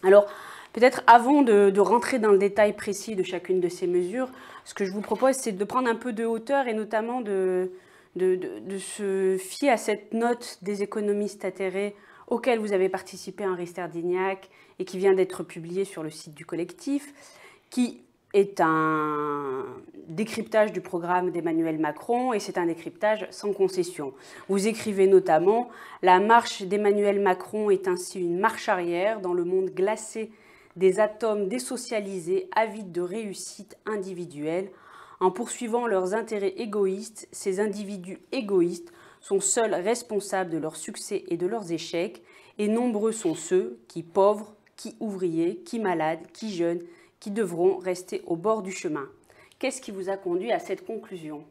Alors, peut-être avant de rentrer dans le détail précis de chacune de ces mesures, ce que je vous propose, c'est de prendre un peu de hauteur et notamment de se fier à cette note des économistes atterrés auquel vous avez participé, Henri Sterdignac, et qui vient d'être publiée sur le site du collectif, qui est un décryptage du programme d'Emmanuel Macron, et c'est un décryptage sans concession. Vous écrivez notamment « La marche d'Emmanuel Macron est ainsi une marche arrière dans le monde glacé des atomes désocialisés, avides de réussite individuelle. En poursuivant leurs intérêts égoïstes, ces individus égoïstes sont seuls responsables de leur succès et de leurs échecs, et nombreux sont ceux qui, pauvres, qui ouvriers, qui malades, qui jeunes, qui devront rester au bord du chemin. » Qu'est-ce qui vous a conduit à cette conclusion?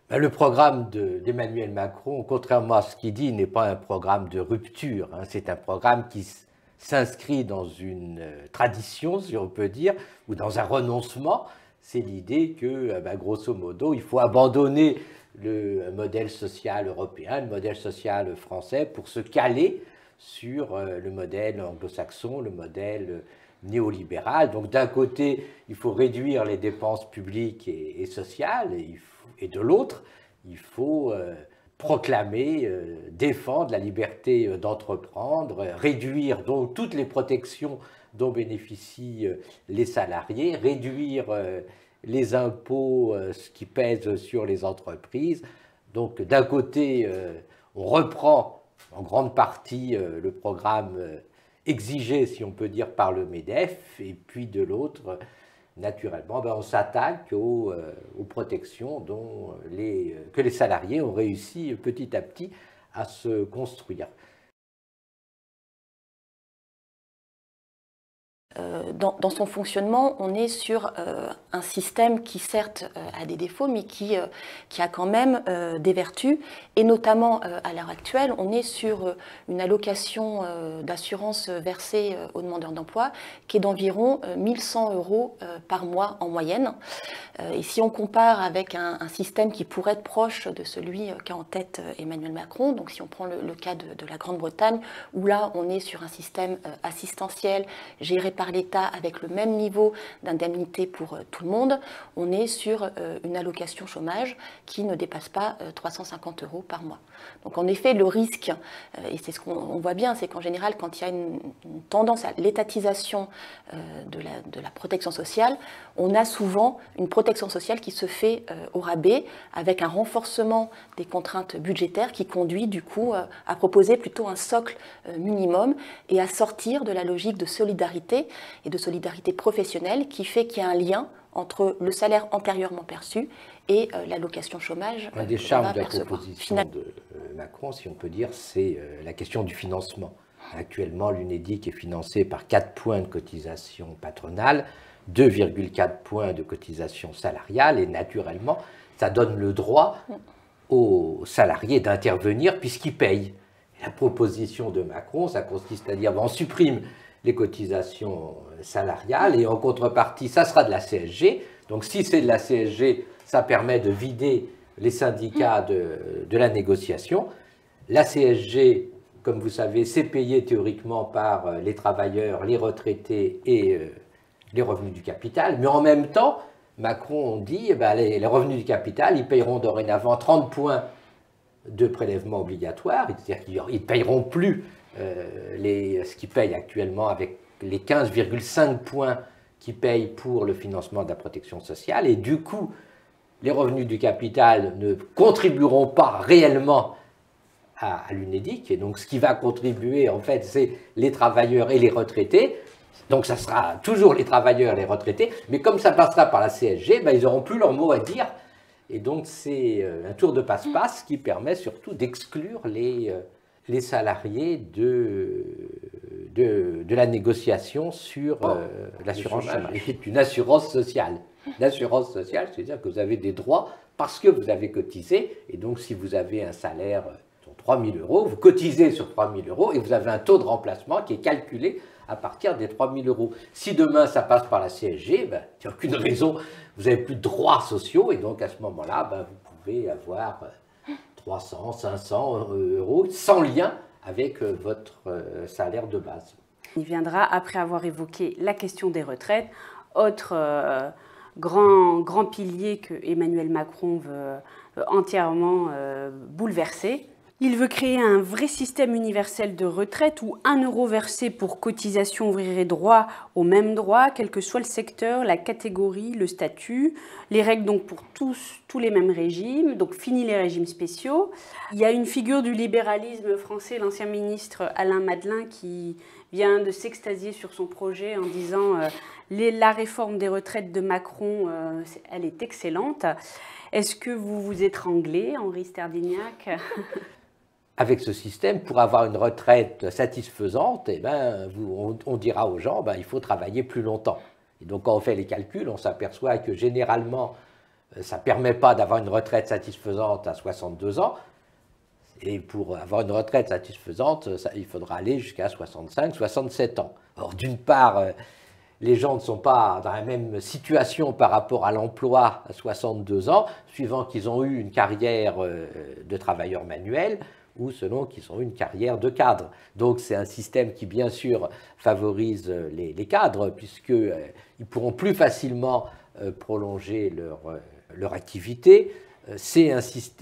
Le programme d'Emmanuel Macron, contrairement à ce qu'il dit, n'est pas un programme de rupture. C'est un programme qui s'inscrit dans une tradition, si on peut dire, ou dans un renoncement. C'est l'idée que, grosso modo, il faut abandonner le modèle social européen, le modèle social français, pour se caler sur le modèle anglo-saxon, le modèle néolibéral. Donc d'un côté, il faut réduire les dépenses publiques et sociales, et de l'autre, il faut proclamer, défendre la liberté d'entreprendre, réduire donc toutes les protections dont bénéficient les salariés, réduire les impôts qui pèsent sur les entreprises. Donc d'un côté, on reprend en grande partie le programme exigé, si on peut dire, par le MEDEF, et puis de l'autre, naturellement, on s'attaque aux protections que les salariés ont réussi petit à petit à se construire. Dans son fonctionnement, on est sur un système qui certes a des défauts, mais qui a quand même des vertus. Et notamment à l'heure actuelle, on est sur une allocation d'assurance versée aux demandeurs d'emploi qui est d'environ 1100 € par mois en moyenne. Et si on compare avec un système qui pourrait être proche de celui qu'a en tête Emmanuel Macron, donc si on prend le cas de la Grande-Bretagne, où là on est sur un système assistentiel géré par l'État avec le même niveau d'indemnité pour tout le monde, on est sur une allocation chômage qui ne dépasse pas 350 € par mois. Donc en effet, le risque, et c'est ce qu'on voit bien, c'est qu'en général, quand il y a une tendance à l'étatisation de la protection sociale, on a souvent une protection sociale qui se fait au rabais, avec un renforcement des contraintes budgétaires qui conduit du coup à proposer plutôt un socle minimum et à sortir de la logique de solidarité et de solidarité professionnelle qui fait qu'il y a un lien entre le salaire antérieurement perçu et l'allocation chômage. Un des charmes de la proposition de Macron, si on peut dire, c'est la question du financement. Actuellement, l'UNEDIC est financé par 4 points de cotisation patronale, 2,4 points de cotisation salariale, et naturellement, ça donne le droit aux salariés d'intervenir puisqu'ils payent. La proposition de Macron, ça consiste à dire on supprime les cotisations salariales et en contrepartie, ça sera de la CSG. Donc si c'est de la CSG, ça permet de vider les syndicats de la négociation. La CSG, comme vous savez, c'est payé théoriquement par les travailleurs, les retraités et les revenus du capital. Mais en même temps, Macron dit les revenus du capital, ils payeront dorénavant 30 points de prélèvement obligatoire, c'est-à-dire qu'ils ne payeront plus ce qu'ils payent actuellement avec les 15,5 points qu'ils payent pour le financement de la protection sociale. Et du coup, les revenus du capital ne contribueront pas réellement à l'UNEDIC. Et donc, ce qui va contribuer, en fait, c'est les travailleurs et les retraités. Donc, ça sera toujours les travailleurs et les retraités. Mais comme ça passera par la CSG, ils n'auront plus leur mot à dire. Et donc, c'est un tour de passe-passe qui permet surtout d'exclure les salariés de la négociation sur l'assurance chômage. C'est une assurance sociale. L'assurance sociale, c'est-à-dire que vous avez des droits parce que vous avez cotisé. Et donc, si vous avez un salaire de 3 000 €, vous cotisez sur 3 000 € et vous avez un taux de remplacement qui est calculé à partir des 3 000 €. Si demain, ça passe par la CSG, il n'y a aucune raison, vous n'avez plus de droits sociaux et donc à ce moment-là, vous pouvez avoir 300, 500 € sans lien avec votre salaire de base. Il viendra après avoir évoqué la question des retraites, autre grand pilier que Emmanuel Macron veut entièrement bouleverser. Il veut créer un vrai système universel de retraite où 1 euro versé pour cotisation ouvrirait droit aux mêmes droits, quel que soit le secteur, la catégorie, le statut. Les règles donc pour tous les mêmes régimes, donc fini les régimes spéciaux. Il y a une figure du libéralisme français, l'ancien ministre Alain Madelin, qui vient de s'extasier sur son projet en disant la réforme des retraites de Macron, elle est excellente. Est-ce que vous vous étranglez, Henri Sterdyniak? Avec ce système, pour avoir une retraite satisfaisante, eh ben, on dira aux gens il faut travailler plus longtemps. Et donc quand on fait les calculs, on s'aperçoit que généralement, ça ne permet pas d'avoir une retraite satisfaisante à 62 ans. Et pour avoir une retraite satisfaisante, il faudra aller jusqu'à 65, 67 ans. Or, d'une part, les gens ne sont pas dans la même situation par rapport à l'emploi à 62 ans, suivant qu'ils ont eu une carrière de travailleur manuel, ou selon qu'ils ont eu une carrière de cadre. Donc c'est un système qui, bien sûr, favorise les cadres, puisqu'ils pourront plus facilement prolonger leur activité.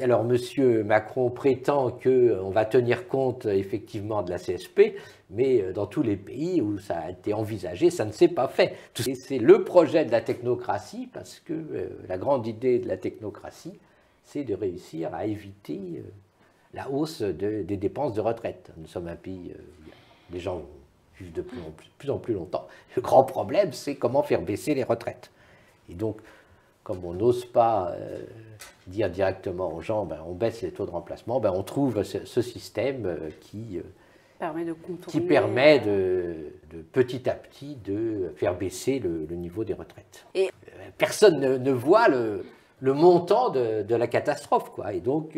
Alors, M. Macron prétend qu'on va tenir compte effectivement de la CSP, mais dans tous les pays où ça a été envisagé, ça ne s'est pas fait. C'est le projet de la technocratie, parce que la grande idée de la technocratie, c'est de réussir à éviter la hausse des dépenses de retraite. Nous sommes un pays où les gens vivent de plus en plus longtemps. Le grand problème, c'est comment faire baisser les retraites. Et donc, comme on n'ose pas dire directement aux gens, on baisse les taux de remplacement, on trouve ce système qui permet de petit à petit de faire baisser le niveau des retraites. Et personne ne voit le montant de la catastrophe, quoi. Et donc,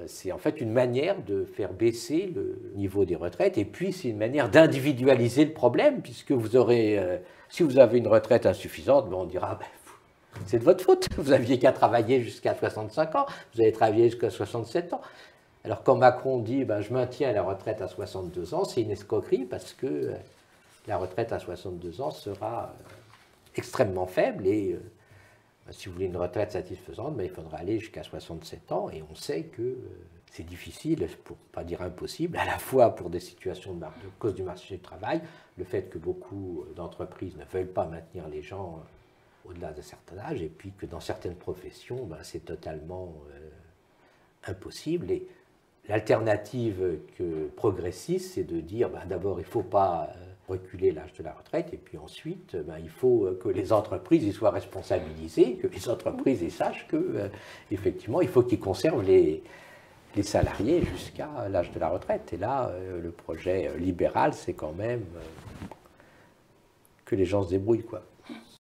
c'est en fait une manière de faire baisser le niveau des retraites, et puis c'est une manière d'individualiser le problème, puisque si vous avez une retraite insuffisante, on dira c'est de votre faute, vous n'aviez qu'à travailler jusqu'à 65 ans, vous avez travaillé jusqu'à 67 ans. Alors quand Macron dit je maintiens la retraite à 62 ans, c'est une escroquerie, parce que la retraite à 62 ans sera extrêmement faible, et si vous voulez une retraite satisfaisante, il faudra aller jusqu'à 67 ans, et on sait que c'est difficile, pour ne pas dire impossible, à la fois pour des situations de cause du marché du travail, le fait que beaucoup d'entreprises ne veulent pas maintenir les gens au-delà d'un certain âge, et puis que dans certaines professions, c'est totalement impossible. Et l'alternative progressiste, c'est de dire d'abord, il ne faut pas reculer l'âge de la retraite, et puis ensuite, il faut que les entreprises y soient responsabilisées, que les entreprises y sachent qu'effectivement, il faut qu'ils conservent les salariés jusqu'à l'âge de la retraite. Et là, le projet libéral, c'est quand même que les gens se débrouillent, quoi.